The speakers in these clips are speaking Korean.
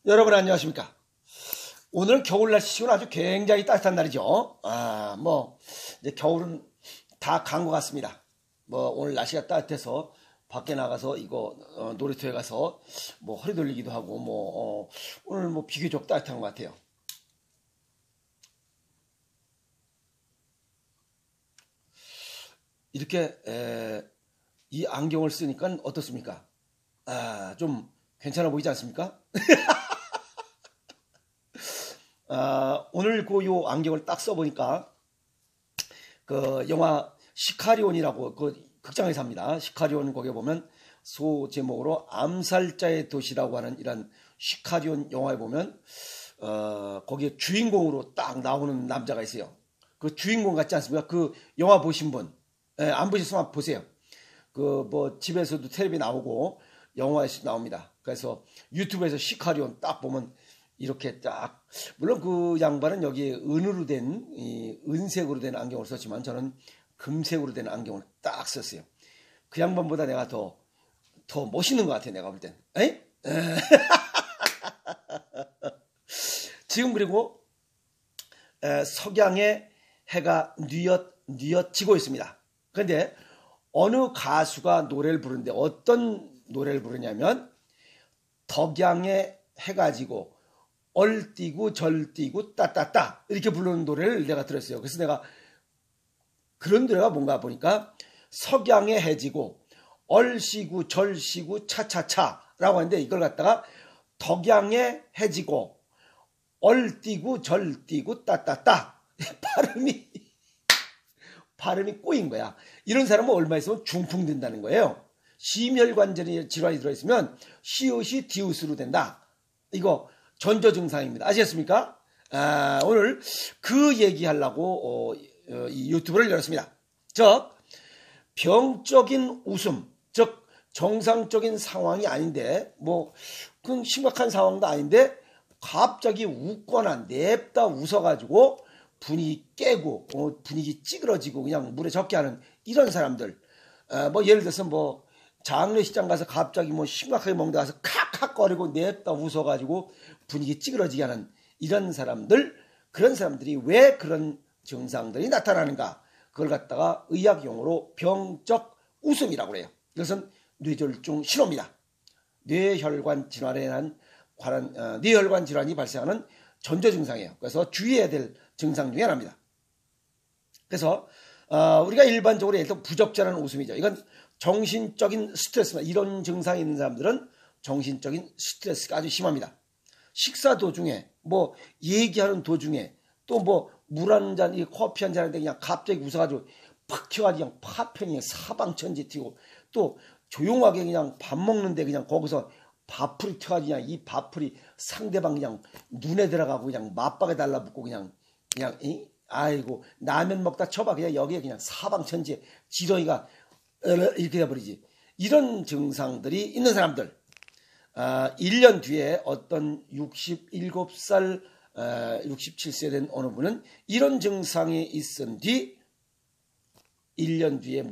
여러분 안녕하십니까? 오늘은 겨울 날씨치고는 아주 굉장히 따뜻한 날이죠. 이제 겨울은 다 간 것 같습니다. 오늘 날씨가 따뜻해서 밖에 나가서 놀이터에 가서 허리 돌리기도 하고 오늘 비교적 따뜻한 것 같아요. 이렇게 이 안경을 쓰니까 어떻습니까? 좀 괜찮아 보이지 않습니까? 오늘 요 안경을 딱 써보니까 그 영화 시카리온이라고 극장에서 합니다. 시카리온 거기에 보면 소 제목으로 암살자의 도시라고 하는 이런 시카리온 영화에 보면 거기에 주인공으로 딱 나오는 남자가 있어요. 그 주인공 같지 않습니까? 그 영화 보신 분, 안 보셨으면 한번 보세요. 집에서도 텔레비 나오고 영화에서 나옵니다. 그래서 유튜브에서 시카리온 딱 보면 이렇게 딱, 물론 그 양반은 여기 은으로 된, 은색으로 된 안경을 썼지만 저는 금색으로 된 안경을 딱 썼어요. 그 양반보다 내가 더 멋있는 것 같아요, 내가 볼 땐. 지금 그리고 석양의 해가 뉘어지고 있습니다. 그런데 어느 가수가 노래를 부르는데 어떤 노래를 부르냐면 덕양의 해가 지고 얼뛰고 절뛰고 따따따 이렇게 부르는 노래를 내가 들었어요. 그래서 내가 그런 노래가 뭔가 보니까 석양에 해지고 얼씨고 절씨고 차차차라고 하는데 이걸 갖다가 덕양에 해지고 얼뛰고 절뛰고 따따따 발음이 꼬인 거야. 이런 사람은 얼마 있으면 중풍 된다는 거예요. 심혈관 질환이 들어있으면 시옷이 디귿으로 된다. 이거 전조 증상입니다. 아시겠습니까? 오늘 그 얘기하려고 이 유튜브를 열었습니다. 즉 병적인 웃음, 즉 정상적인 상황이 아닌데 그 심각한 상황도 아닌데 갑자기 웃거나 냅다 웃어가지고 분위기 깨고 분위기 찌그러지고 그냥 물에 적게 하는 이런 사람들, 예를 들어서 장례식장 가서 갑자기 심각하게 먹는데 가서 칵칵거리고 냅다 웃어가지고 분위기 찌그러지게 하는 이런 사람들, 그런 사람들이 왜 그런 증상들이 나타나는가, 그걸 갖다가 의학 용어로 병적 웃음이라고 해요. 이것은 뇌졸중 신호입니다. 뇌혈관 질환이 발생하는 전조 증상이에요. 그래서 주의해야 될 증상 중에 하나입니다. 그래서 우리가 일반적으로 예를 들어 부적절한 웃음이죠. 이건 정신적인 스트레스입니다. 이런 증상이 있는 사람들은 정신적인 스트레스가 아주 심합니다. 식사 도중에 얘기하는 도중에 또 물 한 잔, 커피 한 잔 하는데 그냥 갑자기 웃어가지고 팍 튀어가지고 그냥 파편이 사방천지 튀고, 또 조용하게 그냥 밥 먹는데 그냥 거기서 밥풀이 튀어가지고 그냥 이 밥풀이 상대방 그냥 눈에 들어가고 그냥 맞박에 달라붙고 그냥 아이고 라면 먹다 쳐봐 그냥 여기에 그냥 사방천지에 지렁이가 이렇게 돼버리지. 이런 증상들이 있는 사람들, 1년 뒤에 어떤 67살, 67세 된 어느 분은 이런 증상이 있은 뒤 1년 뒤에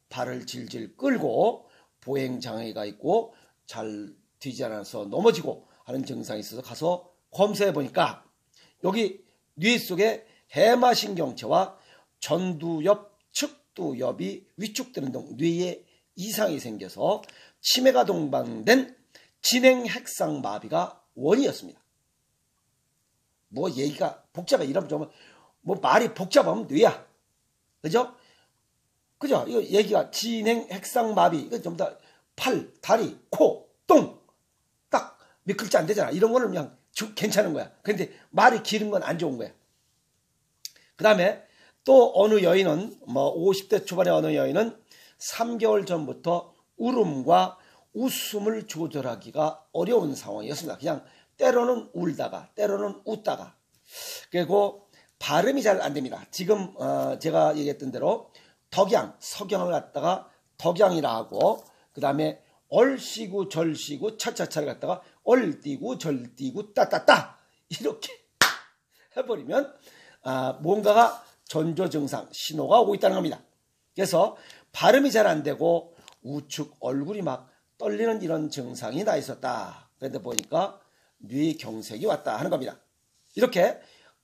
발을 질질 끌고 보행장애가 있고 잘 되지 않아서 넘어지고 하는 증상이 있어서 가서 검사해 보니까 여기 뇌 속에 해마신경체와 전두엽, 측두엽이 위축되는 등 뇌에 이상이 생겨서 치매가 동반된 진행핵상마비가 원인이었습니다. 얘기가 복잡해. 이러면 좀 말이 복잡하면 뇌야. 그죠? 이거 얘기가 진행핵상마비, 이거 좀 더 팔, 다리, 코, 똥 딱 몇 글자 안 되잖아. 이런 거는 그냥 괜찮은 거야. 근데 말이 길은 건 안 좋은 거야. 그 다음에 또 어느 여인은 50대 초반의 어느 여인은 3개월 전부터 울음과 웃음을 조절하기가 어려운 상황이었습니다. 그냥 때로는 울다가 때로는 웃다가, 그리고 발음이 잘 안 됩니다. 지금 제가 얘기했던 대로 석양을 갖다가 덕양이라 하고, 그 다음에 얼씨고 절씨고 차차차를 갖다가 얼뛰고 절뛰고 따따따 이렇게 해버리면 뭔가가 전조 증상 신호가 오고 있다는 겁니다. 그래서 발음이 잘 안 되고 우측 얼굴이 막 떨리는 이런 증상이 나 있었다. 그런데 보니까 뇌경색이 왔다 하는 겁니다. 이렇게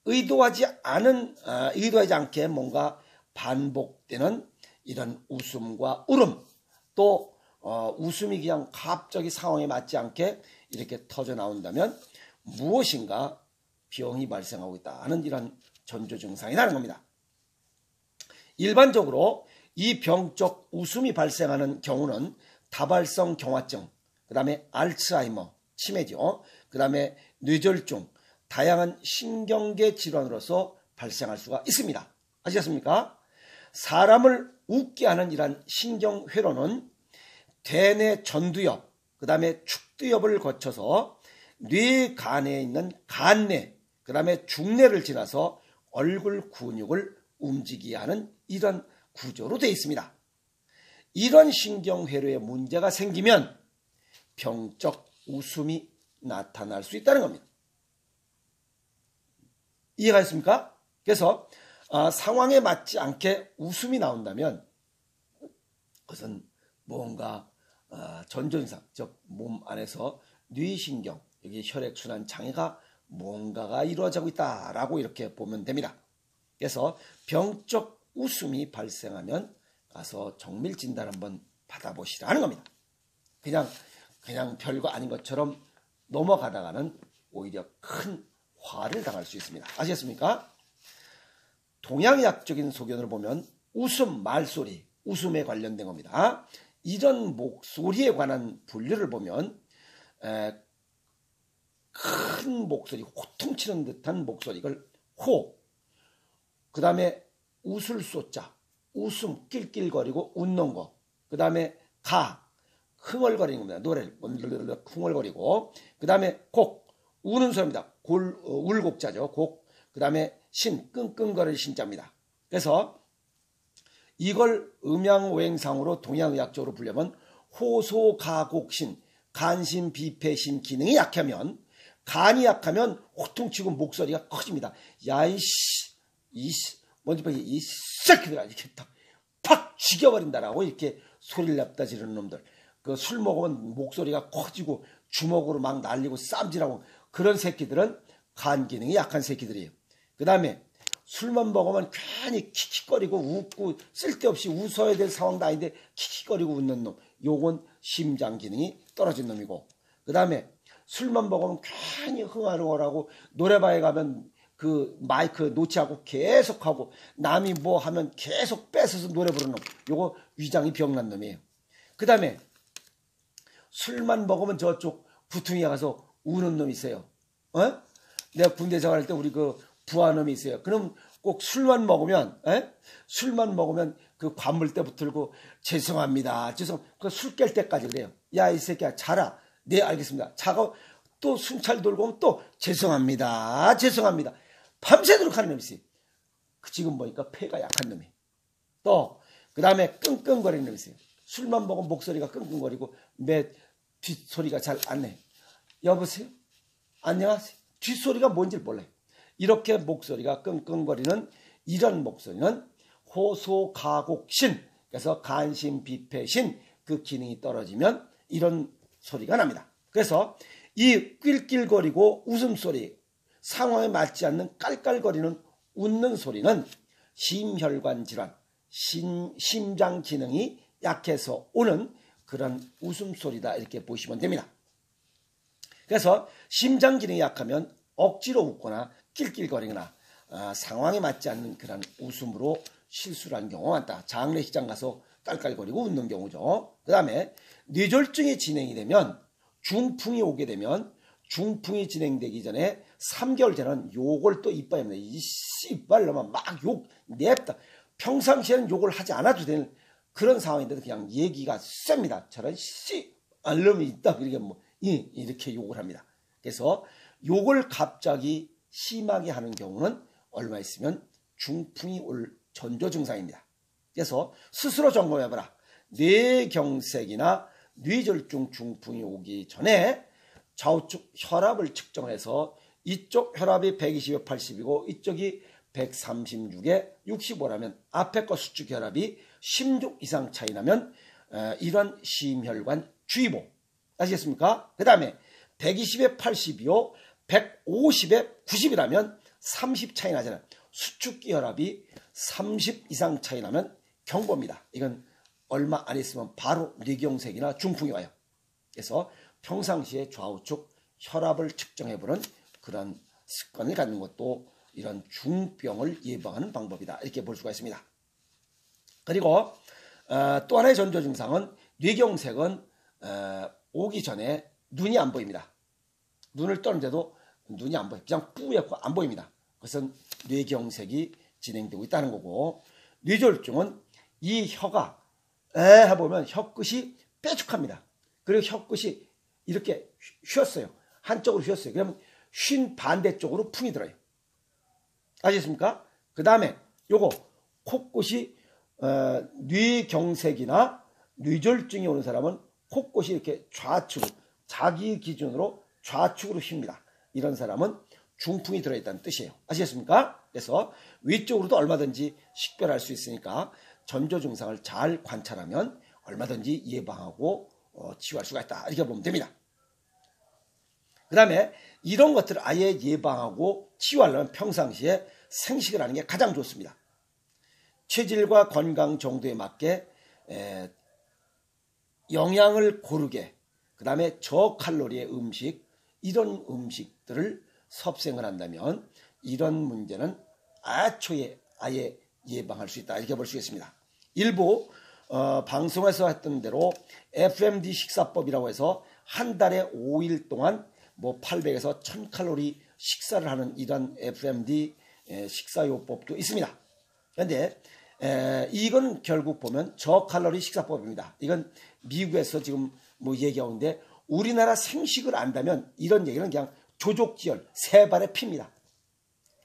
의도하지 않게 뭔가 반복되는 이런 웃음과 울음, 또 웃음이 그냥 갑자기 상황에 맞지 않게 이렇게 터져 나온다면 무엇인가 병이 발생하고 있다 하는 이런 전조 증상이라는 겁니다. 일반적으로 이 병적 웃음이 발생하는 경우는 다발성 경화증, 그 다음에 알츠하이머, 치매죠. 그 다음에 뇌졸중, 다양한 신경계 질환으로서 발생할 수가 있습니다. 아시겠습니까? 사람을 웃게 하는 이러한 신경회로는 대뇌 전두엽, 그 다음에 축두엽을 거쳐서 뇌간에 있는 간뇌, 그 다음에 중뇌를 지나서 얼굴 근육을 움직이게 하는 이런 구조로 되어 있습니다. 이런 신경회로에 문제가 생기면 병적 웃음이 나타날 수 있다는 겁니다. 이해가 있습니까? 그래서 상황에 맞지 않게 웃음이 나온다면 그것은 뭔가 전조증상, 즉 몸 안에서 뇌신경, 여기 혈액순환 장애가 뭔가가 이루어지고 있다라고 이렇게 보면 됩니다. 그래서 병적 웃음이 발생하면 가서 정밀 진단 한번 받아보시라는 겁니다. 그냥 별거 아닌 것처럼 넘어가다가는 오히려 큰 화를 당할 수 있습니다. 아시겠습니까? 동양의학적인 소견을 보면 웃음, 말소리, 웃음에 관련된 겁니다. 이런 목소리에 관한 분류를 보면 큰 목소리, 호통치는 듯한 목소리, 이걸 호, 그 다음에 웃을 쏘자, 웃음, 낄낄거리고 웃는 거, 그 다음에 가, 흥얼거리는 겁니다. 노래를 흥얼거리고, 그 다음에 곡, 우는 소리입니다. 울곡자죠. 곡, 그 다음에 신, 끙끙거리는 신자입니다. 그래서 이걸 음양오행상으로 동양의학적으로 불려면 호소가곡신, 간신비폐신 기능이 약하면, 간이 약하면 호통치고 목소리가 커집니다. 야, 먼저 이 새끼들아, 이렇게 팍 죽여버린다라고 이렇게 소리를 냅다 지르는 놈들. 그 술 먹으면 목소리가 커지고 주먹으로 막 날리고 쌈질하고 그런 새끼들은 간 기능이 약한 새끼들이에요. 그 다음에 술만 먹으면 괜히 킥킥거리고 웃고 쓸데없이 웃어야 될 상황도 아닌데 킥킥거리고 웃는 놈. 요건 심장 기능이 떨어진 놈이고, 그 다음에 술만 먹으면 괜히 흥얼흥얼하고 노래방에 가면 그 마이크 놓치하고 계속하고 남이 뭐 하면 계속 뺏어서 노래 부르는 놈. 요거 위장이 병난 놈이에요. 그 다음에 술만 먹으면 저쪽 부퉁이에 가서 우는 놈이 있어요. 내가 군대 생활할 때 우리 그 부하놈이 있어요. 그럼 꼭 술만 먹으면 그 관물대 붙들고 죄송합니다. 그 술 깰 때까지 그래요. 야, 이 새끼야, 자라. 네, 알겠습니다. 자고 또 순찰 돌고 오면 또 죄송합니다. 밤새도록 하는 놈이 있어요. 지금 보니까 폐가 약한 놈이. 또 그 다음에 끙끙거리는 놈이 있어요. 술만 먹으면 목소리가 끙끙거리고 뒷소리가 잘 안 내. 여보세요? 안녕하세요? 뒷소리가 뭔지 몰라요. 이렇게 목소리가 끙끙거리는 이런 목소리는 호소가곡신, 그래서 간신비폐신 그 기능이 떨어지면 이런 소리가 납니다. 그래서 이 낄낄거리고 웃음소리, 상황에 맞지 않는 깔깔거리는 웃는 소리는 심혈관 질환, 심장 기능이 약해서 오는 그런 웃음소리다 이렇게 보시면 됩니다. 그래서 심장 기능이 약하면 억지로 웃거나 낄낄거리거나 상황에 맞지 않는 그런 웃음으로 실수를 한 경우가 많다. 장례식장 가서 깔깔거리고 웃는 경우죠. 그 다음에 뇌졸중이 진행이 되면, 중풍이 오게 되면, 중풍이 진행되기 전에 3개월 전에는 욕을 또 이빨에 냅니다. 이 씨발로만 막 욕 냅다. 평상시에는 욕을 하지 않아도 되는 그런 상황인데도 그냥 얘기가 셉니다. 저런 씨발놈이 있다. 이렇게 욕을 합니다. 그래서 욕을 갑자기 심하게 하는 경우는 얼마 있으면 중풍이 올 전조 증상입니다. 그래서 스스로 점검해봐라. 뇌경색이나 뇌졸중 중풍이 오기 전에 좌우측 혈압을 측정해서 이쪽 혈압이 120에 80이고 이쪽이 136에 65라면 앞에 거 수축 혈압이 16 이상 차이 나면 이런 심혈관 주의보. 아시겠습니까? 그 다음에 120에 80이요. 150에 90이라면 30 차이 나잖아요. 수축기 혈압이 30 이상 차이 나면 경보입니다. 이건 얼마 안 있으면 바로 뇌경색이나 중풍이 와요. 그래서 평상시에 좌우측 혈압을 측정해보는 그런 습관을 갖는 것도 이런 중병을 예방하는 방법이다. 이렇게 볼 수가 있습니다. 그리고 또 하나의 전조 증상은 뇌경색은 오기 전에 눈이 안 보입니다. 눈을 떠는데도 눈이 안 보여요. 그냥 뿌옇고 안 보입니다. 그것은 뇌경색이 진행되고 있다는 거고, 뇌졸중은 이 혀가 해보면 혀끝이 빼죽합니다. 그리고 혀끝이 이렇게 휘었어요. 한쪽으로 휘었어요. 그러면 쉰 반대쪽으로 풍이 들어요. 아시겠습니까? 그 다음에 요거 코끝이 뇌경색이나 뇌졸중이 오는 사람은 코끝이 이렇게 좌측으로, 자기 기준으로 좌측으로 휩니다. 이런 사람은 중풍이 들어있다는 뜻이에요. 아시겠습니까? 그래서 위쪽으로도 얼마든지 식별할 수 있으니까 전조 증상을 잘 관찰하면 얼마든지 예방하고 치유할 수가 있다. 이렇게 보면 됩니다. 그 다음에 이런 것들을 아예 예방하고 치유하려면 평상시에 생식을 하는 게 가장 좋습니다. 체질과 건강 정도에 맞게 영양을 고르게, 그 다음에 저칼로리의 음식, 이런 음식들을 섭생을 한다면 이런 문제는 애초에 아예 예방할 수 있다. 이렇게 볼 수 있습니다. 일부 방송에서 했던 대로 FMD 식사법이라고 해서 한 달에 5일 동안 뭐 800에서 1000칼로리 식사를 하는 이런 FMD 식사요법도 있습니다. 그런데 이건 결국 보면 저칼로리 식사법입니다. 이건 미국에서 지금 뭐 얘기하는데 우리나라 생식을 안다면 이런 얘기는 그냥 조족지혈, 세 발의 피입니다.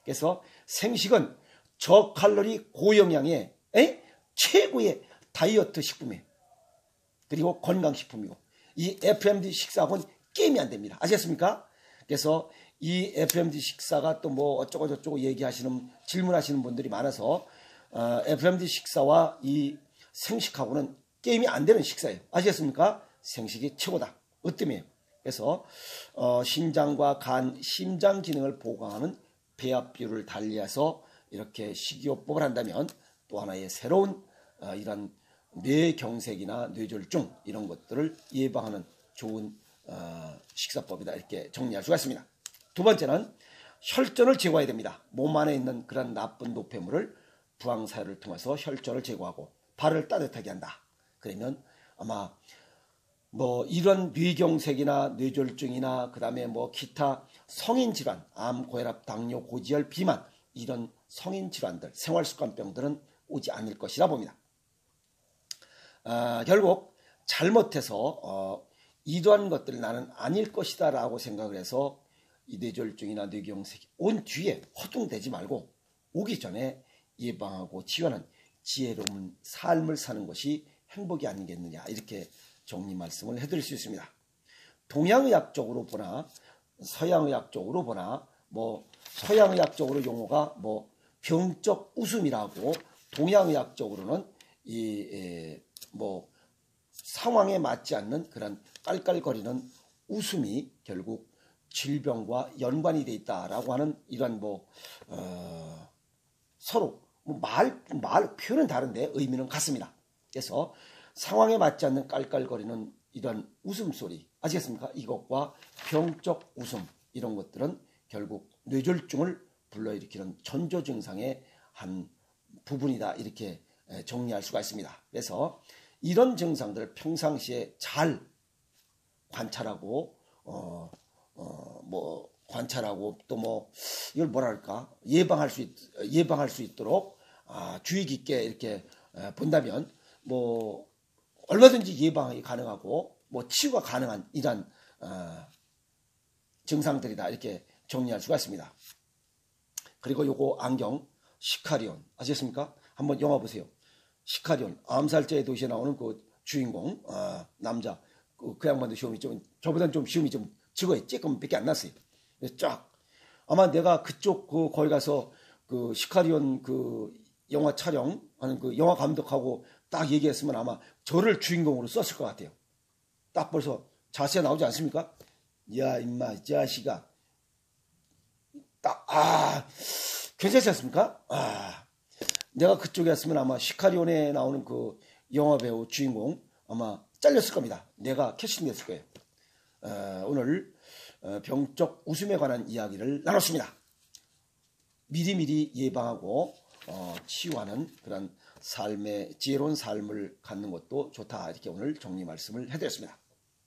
그래서 생식은 저칼로리 고영양의 최고의 다이어트 식품이에요. 그리고 건강식품이고, 이 FMD 식사하고는 게임이 안 됩니다. 아시겠습니까? 그래서 이 FMD 식사가 또 뭐 어쩌고 저쩌고 얘기하시는, 질문하시는 분들이 많아서 FMD 식사와 이 생식하고는 게임이 안 되는 식사예요. 아시겠습니까? 생식이 최고다. 으뜸이에요. 그래서 신장과 간, 심장 기능을 보강하는 배합비율을 달리해서 이렇게 식이요법을 한다면 또 하나의 새로운 이런 뇌경색이나 뇌졸중 이런 것들을 예방하는 좋은 식사법이다. 이렇게 정리할 수가 있습니다. 두 번째는 혈전을 제거해야 됩니다. 몸 안에 있는 그런 나쁜 노폐물을 부항사를 통해서 혈전을 제거하고 발을 따뜻하게 한다. 그러면 아마 뭐 이런 뇌경색이나 뇌졸중이나 그 다음에 뭐 기타 성인질환, 암, 고혈압, 당뇨, 고지혈, 비만, 이런 성인질환들, 생활습관병들은 오지 않을 것이라 봅니다. 결국 잘못해서 이러한 것들을 나는 아닐 것이다 라고 생각을 해서 이 뇌졸중이나 뇌경색이 온 뒤에 허둥대지 말고 오기 전에 예방하고 치유하는 지혜로운 삶을 사는 것이 행복이 아니겠느냐, 이렇게 정리 말씀을 해드릴 수 있습니다. 동양의학적으로 보나 서양의학적으로 보나, 뭐 서양의학적으로 용어가 뭐 병적 웃음이라고, 동양의학적으로는 이 뭐 상황에 맞지 않는 그런 깔깔거리는 웃음이 결국 질병과 연관이 돼 있다라고 하는 이런 뭐 서로 뭐 말 표현은 다른데 의미는 같습니다. 그래서 상황에 맞지 않는 깔깔거리는 이런 웃음소리, 아시겠습니까? 이것과 병적 웃음, 이런 것들은 결국 뇌졸중을 불러일으키는 전조 증상의 한 부분이다. 이렇게 정리할 수가 있습니다. 그래서 이런 증상들을 평상시에 잘 관찰하고 뭐 관찰하고 또 뭐 이걸 뭐랄까 예방할 수 있도록 주의 깊게 이렇게 본다면 뭐 얼마든지 예방이 가능하고 뭐 치유가 가능한 이러한 증상들이다. 이렇게 정리할 수가 있습니다. 그리고 요거 안경 시카리온 아시겠습니까? 한번 영화 보세요. 시카리온, 암살자의 도시에 나오는 그 주인공 남자, 그 양반도 시험이 좀 저보다는 좀 시험이 좀 적어요. 조금밖에 안 났어요. 쫙 아마 내가 그쪽 거기 가서 그 시카리온 그 영화 촬영하는 그 영화 감독하고 딱 얘기했으면 아마 저를 주인공으로 썼을 것 같아요. 딱 벌써 자세히 나오지 않습니까? 야 임마 이 자식아 괜찮지 않습니까? 내가 그쪽에 왔으면 아마 시카리온에 나오는 그 영화배우 주인공 아마 잘렸을 겁니다. 내가 캐스팅됐을 거예요. 오늘 병적 웃음에 관한 이야기를 나눴습니다. 미리미리 예방하고 치유하는 그런 삶의 지혜로운 삶을 갖는 것도 좋다. 이렇게 오늘 정리 말씀을 해드렸습니다.